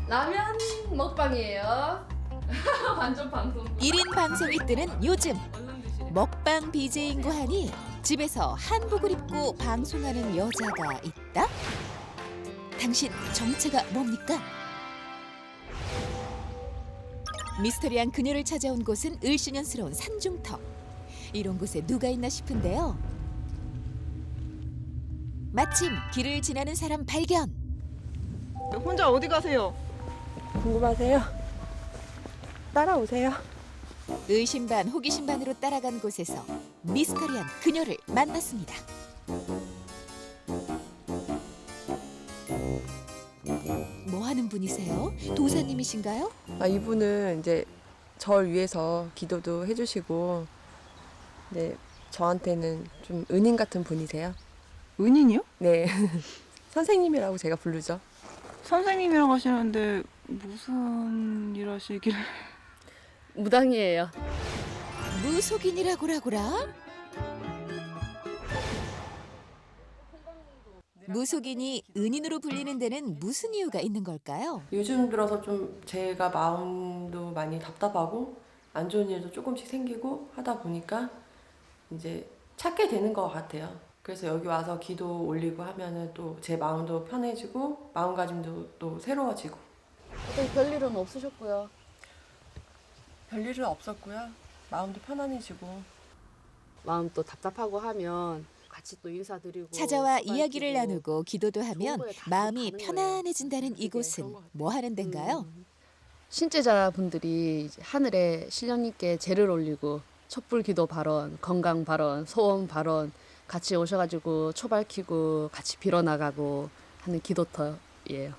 라면 먹방이에요. 완전 방송. 1인 방송이 뜨는 요즘 얼른 드시래. 먹방 BJ인고 하니 집에서 한복을 입고 방송하는 여자가 있다? 당신 정체가 뭡니까? 미스터리한 그녀를 찾아온 곳은 을씨년스러운 산중턱. 이런 곳에 누가 있나 싶은데요. 마침 길을 지나는 사람 발견. 혼자 어디 가세요? 궁금하세요? 따라오세요. 의심 반 호기심 반으로 따라간 곳에서 미스터리한 그녀를 만났습니다. 뭐 하는 분이세요? 도사님이신가요? 이분은 이제 절 위해서 기도도 해주시고, 네, 저한테는 좀 은인 같은 분이세요. 은인이요? 네, 선생님이라고 제가 부르죠. 선생님이라고 하시는데 무슨 일 하시길래? 무당이에요. 무속인이라고라고라? 무속인이 은인으로 불리는 데는 무슨 이유가 있는 걸까요? 요즘 들어서 좀 제가 마음도 많이 답답하고 안 좋은 일도 조금씩 생기고 하다 보니까 이제 찾게 되는 것 같아요. 그래서 여기 와서 기도 올리고 하면은 또 제 마음도 편해지고 마음가짐도 또 새로워지고. 어떻게 별일은 없으셨고요. 별일은 없었고요. 마음도 편안해지고. 마음 또 답답하고 하면 같이 또 인사드리고 찾아와 수다 이야기를 끼고 나누고 기도도 하면 거에 다 마음이 가는 편안해진다는 거예요. 이곳은 그런 것 같아요. 뭐 하는 데인가요? 신제자분들이 이제 하늘에 신령님께 제를 올리고 촛불 기도 발언, 건강 발언, 소원 발언 같이 오셔가지고 초 밝히고 같이 빌어나가고 하는 기도터예요.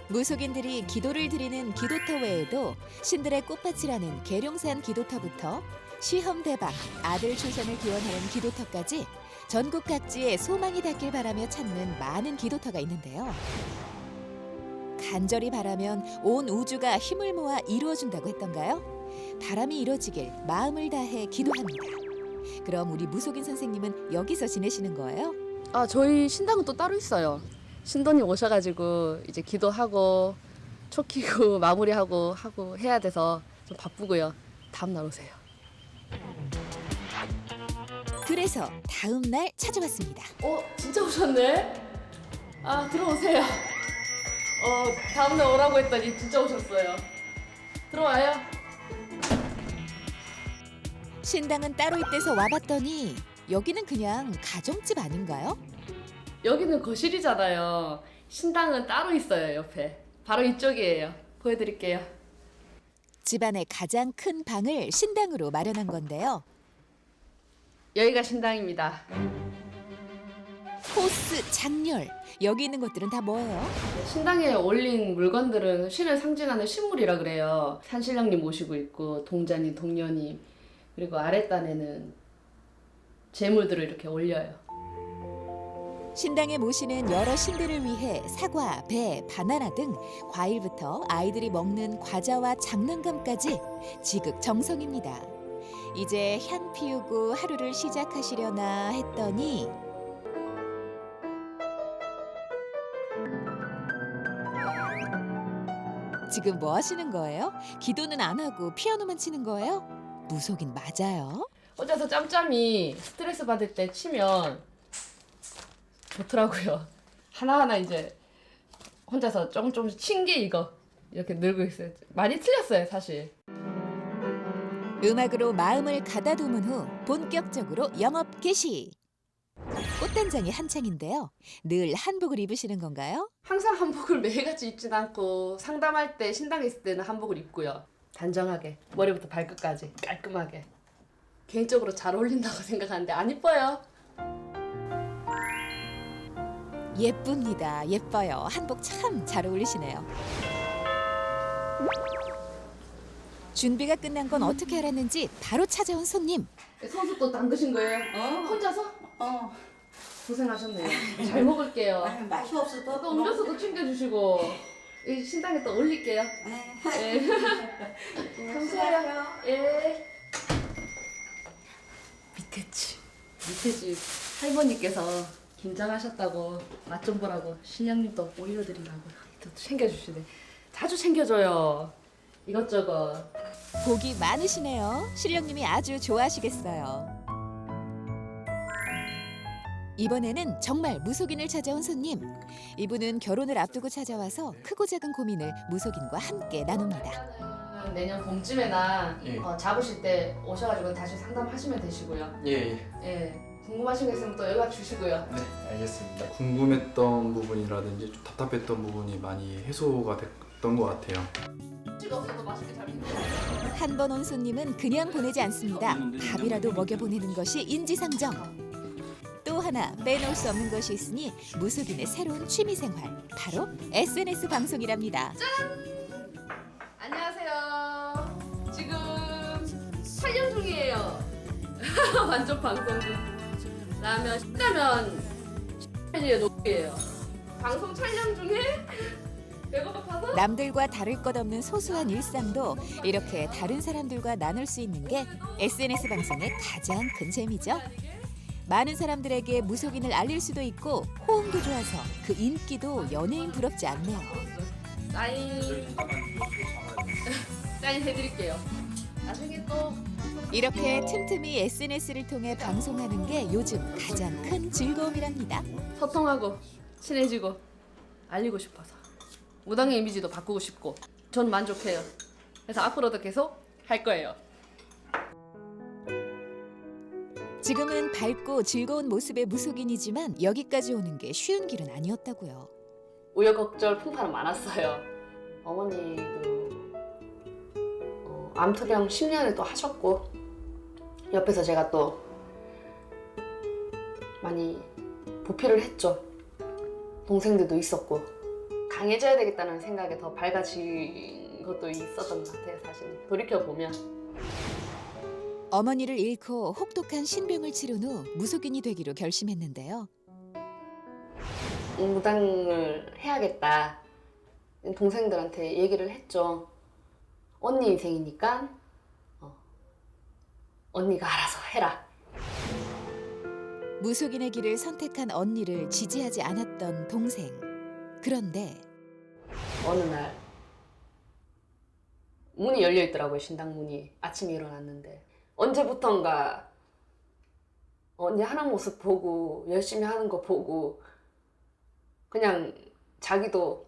무속인들이 기도를 드리는 기도터 외에도 신들의 꽃밭이라는 계룡산 기도터부터 시험 대박, 아들 출산을 기원하는 기도터까지 전국 각지에 소망이 닿길 바라며 찾는 많은 기도터가 있는데요. 간절히 바라면 온 우주가 힘을 모아 이루어준다고 했던가요? 바람이 이루어지길 마음을 다해 기도합니다. 그럼 우리 무속인 선생님은 여기서 지내시는 거예요? 아, 저희 신당은 또 따로 있어요. 신도님 오셔가지고 이제 기도하고 초 키고 마무리하고 하고 해야 돼서 좀 바쁘고요. 다음 날 오세요. 그래서 다음 날 찾아왔습니다. 진짜 오셨네? 아, 들어오세요. 다음날 오라고 했더니 진짜 오셨어요. 들어와요. 신당은 따로 있대서 와봤더니 여기는 그냥 가정집 아닌가요? 여기는 거실이잖아요. 신당은 따로 있어요, 옆에. 바로 이쪽이에요. 보여드릴게요. 집안의 가장 큰 방을 신당으로 마련한 건데요. 여기가 신당입니다. 호스, 장렬, 여기 있는 것들은 다 뭐예요? 신당에 올린 물건들은 신을 상징하는 신물이라 그래요. 산신령님 모시고 있고 동자님, 동녀님, 그리고 아랫단에는 재물들을 이렇게 올려요. 신당에 모시는 여러 신들을 위해 사과, 배, 바나나 등 과일부터 아이들이 먹는 과자와 장난감까지 지극정성입니다. 이제 향 피우고 하루를 시작하시려나 했더니 지금 뭐 하시는 거예요? 기도는 안 하고 피아노만 치는 거예요? 무속인 맞아요? 혼자서 짬짬이 스트레스 받을 때 치면 좋더라고요. 하나하나 이제 혼자서 조금씩 친 게 이거 이렇게 늘고 있어요. 많이 틀렸어요, 사실. 음악으로 마음을 가다듬은 후 본격적으로 영업 개시. 꽃단장이 한창인데요. 늘 한복을 입으시는 건가요? 항상 한복을 매일같이 입진 않고 상담할 때 신당에 있을 때는 한복을 입고요. 단정하게 머리부터 발끝까지 깔끔하게. 개인적으로 잘 어울린다고 생각하는데 안 이뻐요. 예쁩니다. 예뻐요. 한복 참 잘 어울리시네요. 준비가 끝난 건 어떻게 알았는지 바로 찾아온 손님. 선수 또 담그신 거예요? 혼자서? 고생하셨네요. 잘 먹을게요. 맛이 없어도 또 음료수도 챙겨주시고 이 신당에 또 올릴게요. 네. 감사해요. 예. 밑에 집 할머니께서 김장하셨다고 맛 좀 보라고 신령님도 올려드리라고 또 챙겨주시네. 자주 챙겨줘요. 이것저것. 복이 많으시네요. 신령님이 아주 좋아하시겠어요. 이번에는 정말 무속인을 찾아온 손님. 이분은 결혼을 앞두고 찾아와서 크고 작은 고민을 무속인과 함께 나눕니다. 내년 봄쯤에나 예. 잡으실 때 오셔가지고 다시 상담하시면 되시고요. 예, 예. 궁금하신 거 있으면 또 연락 주시고요. 네, 알겠습니다. 궁금했던 부분이라든지 좀 답답했던 부분이 많이 해소가 됐던 것 같아요. 찍어서도 맛있게 잘 먹는 한 번 온 손님은 그냥 보내지 않습니다. 밥이라도 먹여보내는 것이 인지상정. 또 하나 빼놓을 수 없는 것이 있으니 무속인의 새로운 취미생활. 바로 SNS 방송이랍니다. 안녕하세요. 지금 촬영 중이에요. 완전 방송 중. 라면 신라면 팬이에요. 녹이에요. 방송 촬영 중에 배고파서 남들과 다를 것 없는 소소한 일상도 이렇게 다른 사람들과 나눌 수 있는 게 SNS 방송의 가장 큰 재미죠. 많은 사람들에게 무속인을 알릴 수도 있고 호응도 좋아서 그 인기도 연예인 부럽지 않네요. 사인 해드릴게요. 나중에 또 이렇게 틈틈이 SNS를 통해 방송하는 게 요즘 가장 큰 즐거움이랍니다. 소통하고 친해지고 알리고 싶어서 무당의 이미지도 바꾸고 싶고 전 만족해요. 그래서 앞으로도 계속 할 거예요. 지금은 밝고 즐거운 모습의 무속인이지만 여기까지 오는 게 쉬운 길은 아니었다고요. 우여곡절 풍파는 많았어요. 어머니도 암투병 10년을 또 하셨고 옆에서 제가 또 많이 보필을 했죠. 동생들도 있었고 강해져야 되겠다는 생각에 더 밝아진 것도 있었던 것 같아요. 사실 돌이켜보면. 어머니를 잃고 혹독한 신병을 치른 후 무속인이 되기로 결심했는데요. 무당을 해야겠다. 동생들한테 얘기를 했죠. 언니 인생이니까 언니가 알아서 해라. 무속인의 길을 선택한 언니를 지지하지 않았던 동생. 그런데 어느 날 문이 열려 있더라고요. 신당 문이. 아침에 일어났는데 언제부턴가 언니 하는 모습 보고 열심히 하는 거 보고 그냥 자기도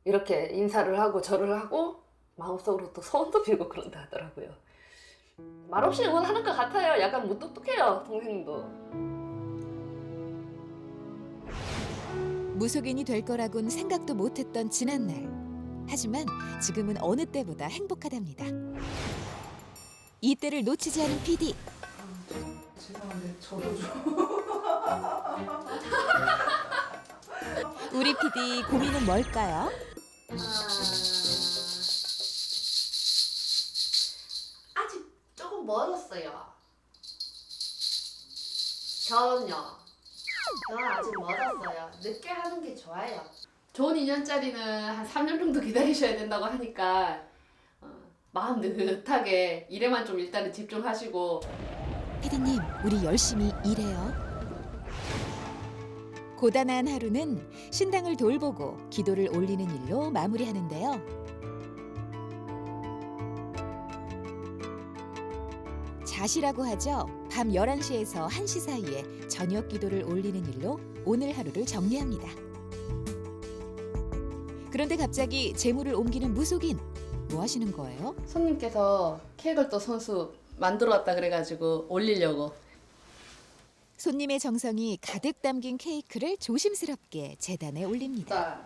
이렇게 인사를 하고 절을 하고 마음속으로 또 소원도 빌고 그런다 하더라고요. 말없이 응원하는 것 같아요. 약간 무뚝뚝해요. 동생도. 무속인이 될 거라곤 생각도 못했던 지난날. 하지만 지금은 어느 때보다 행복하답니다. 이때를 놓치지 않은 PD. 죄송한데 저도 좀. 우리 PD 고민은 뭘까요? 아직 조금 멀었어요. 결혼요. 결혼 아직 멀었어요. 늦게 하는 게 좋아요. 좋은 인연짜리는 한 3년 정도 기다리셔야 된다고 하니까 마음 느긋하게 일에만 좀 일단은 집중하시고. PD님, 우리 열심히 일해요. 고단한 하루는 신당을 돌보고 기도를 올리는 일로 마무리하는데요. 자시라고 하죠. 밤 11시에서 1시 사이에 저녁 기도를 올리는 일로 오늘 하루를 정리합니다. 그런데 갑자기 재물을 옮기는 무속인. 뭐 하시는 거예요? 손님께서 케이크를 또 손수 만들어 왔다 그래가지고 올리려고. 손님의 정성이 가득 담긴 케이크를 조심스럽게 재단에 올립니다.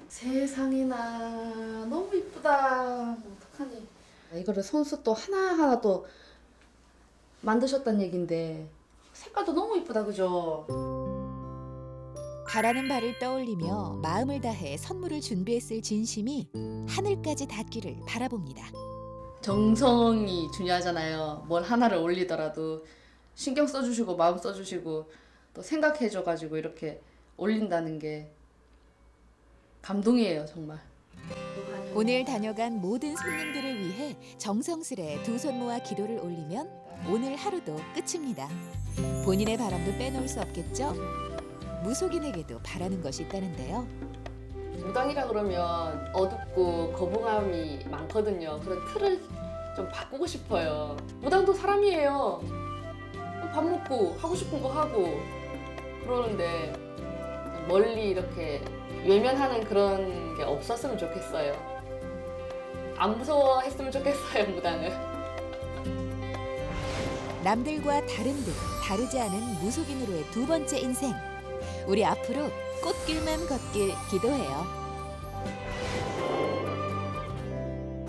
세상에나 너무 이쁘다. 어떡하니. 이거를 손수 또 하나하나 또 만드셨단 얘긴데 색깔도 너무 이쁘다. 그죠? 바라는 바를 떠올리며 마음을 다해 선물을 준비했을 진심이 하늘까지 닿기를 바라봅니다. 정성이 중요하잖아요. 뭘 하나를 올리더라도 신경 써주시고 마음 써주시고 또 생각해줘가지고 이렇게 올린다는 게 감동이에요. 정말. 오늘 다녀간 모든 손님들을 위해 정성스레 두 손 모아 기도를 올리면 오늘 하루도 끝입니다. 본인의 바람도 빼놓을 수 없겠죠? 무속인에게도 바라는 것이 있다는데요. 무당이라 그러면 어둡고 거부감이 많거든요. 그런 틀을 좀 바꾸고 싶어요. 무당도 사람이에요. 밥 먹고 하고 싶은 거 하고 그러는데 멀리 이렇게 외면하는 그런 게 없었으면 좋겠어요. 안 무서워했으면 좋겠어요, 무당을. 남들과 다른 듯 다르지 않은 무속인으로의 두 번째 인생. 우리 앞으로 꽃길만 걷길 기도해요.